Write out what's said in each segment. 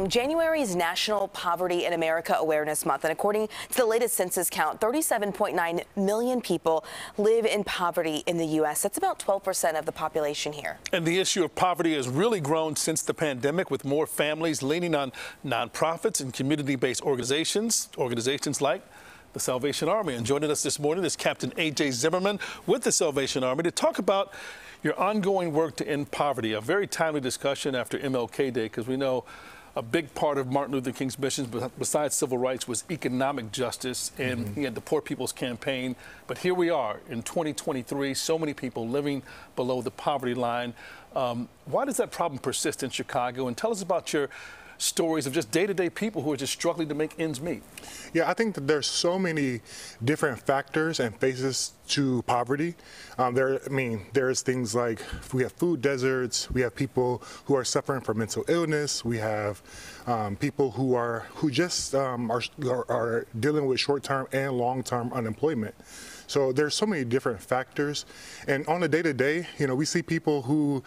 January is National Poverty in America Awareness Month, and according to the latest census count, 37.9 million people live in poverty in the U.S. That's about 12% of the population here. And the issue of poverty has really grown since the pandemic, with more families leaning on nonprofits and community-based organizations like the Salvation Army. And joining us this morning is Captain A.J. Zimmerman with the Salvation Army to talk about your ongoing work to end poverty. A very timely discussion after MLK Day, because we know a big part of Martin Luther King's mission, besides civil rights, was economic justice, and he had the Poor People's Campaign. But here we are in 2023, so many people living below the poverty line. Why does that problem persist in Chicago? And tell us about your stories of just day-to-day people who are just struggling to make ends meet. Yeah, I think that there's so many different factors and faces to poverty. There's things like we have food deserts, we have people who are suffering from mental illness, we have people who just are dealing with short-term and long-term unemployment. So there's so many different factors, and on a day-to-day, we see people who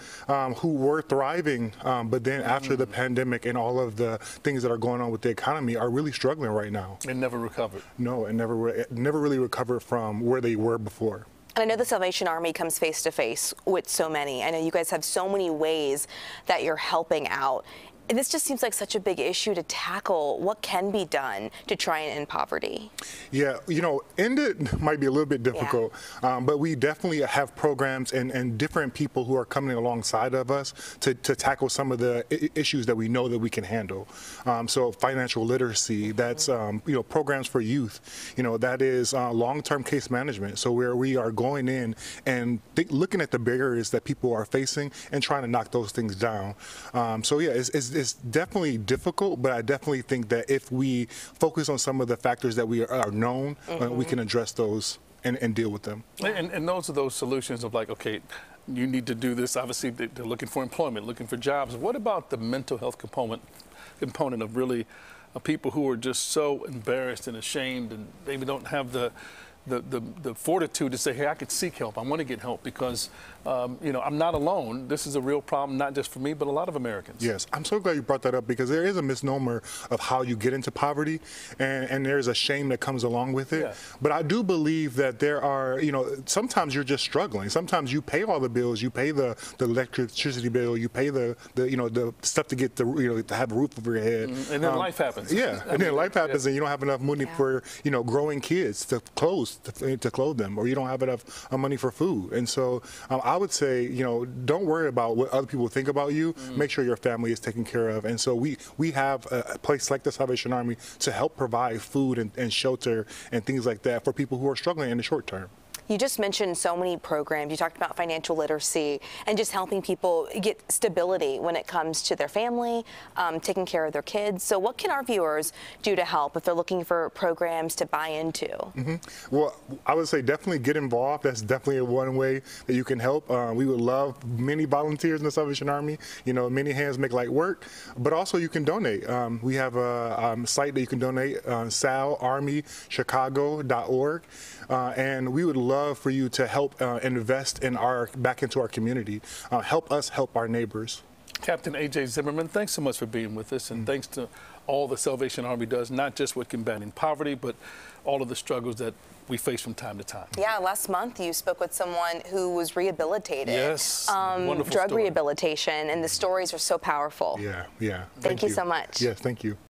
were thriving, but then after the pandemic and all of the things that are going on with the economy are really struggling right now. And never recovered. No, and never really recovered from where they were before. And I know the Salvation Army comes face to face with so many. I know you guys have so many ways that you're helping out. And this just seems like such a big issue to tackle. What can be done to try and end poverty? Yeah, end it might be a little bit difficult, but we definitely have programs and different people who are coming alongside of us to tackle some of the issues that we know that we can handle. So financial literacy, that's, programs for youth, that is long-term case management. So where we are going in and looking at the barriers that people are facing and trying to knock those things down. It's definitely difficult, but I definitely think that if we focus on some of the factors that we are known, we can address those and deal with them. And those are those solutions of like, okay, you need to do this. Obviously, they're looking for employment, looking for jobs. What about the mental health component of really people who are just so embarrassed and ashamed and maybe don't have the fortitude to say, hey, I could seek help. I want to get help because, I'm not alone. This is a real problem, not just for me, but a lot of Americans. Yes, I'm so glad you brought that up because there is a misnomer of how you get into poverty, and there's a shame that comes along with it. Yeah. But I do believe that there are, sometimes you're just struggling. Sometimes you pay all the bills. You pay the electricity bill. You pay the stuff to get to have a roof over your head. And then life happens. Yeah, and then life happens, and you don't have enough money for growing kids to clothe them, or you don't have enough money for food. And so I would say, don't worry about what other people think about you. Make sure your family is taken care of. And so we have a place like the Salvation Army to help provide food and shelter and things like that for people who are struggling in the short term. You just mentioned so many programs. You talked about financial literacy and just helping people get stability when it comes to their family, taking care of their kids. So what can our viewers do to help if they're looking for programs to buy into? Well, I would say definitely get involved. That's definitely one way that you can help. We would love many volunteers in the Salvation Army. Many hands make light work, but also you can donate. We have a site that you can donate, salarmychicago.org, and we would love for you to help invest back into our community. Help us help our neighbors. Captain A.J. Zimmerman, thanks so much for being with us, and thanks to all the Salvation Army does, not just with combating poverty, but all of the struggles that we face from time to time. Yeah, last month you spoke with someone who was rehabilitated. Yes, wonderful drug story. Rehabilitation, and the stories are so powerful. Yeah. Thank you so much. Yes, thank you.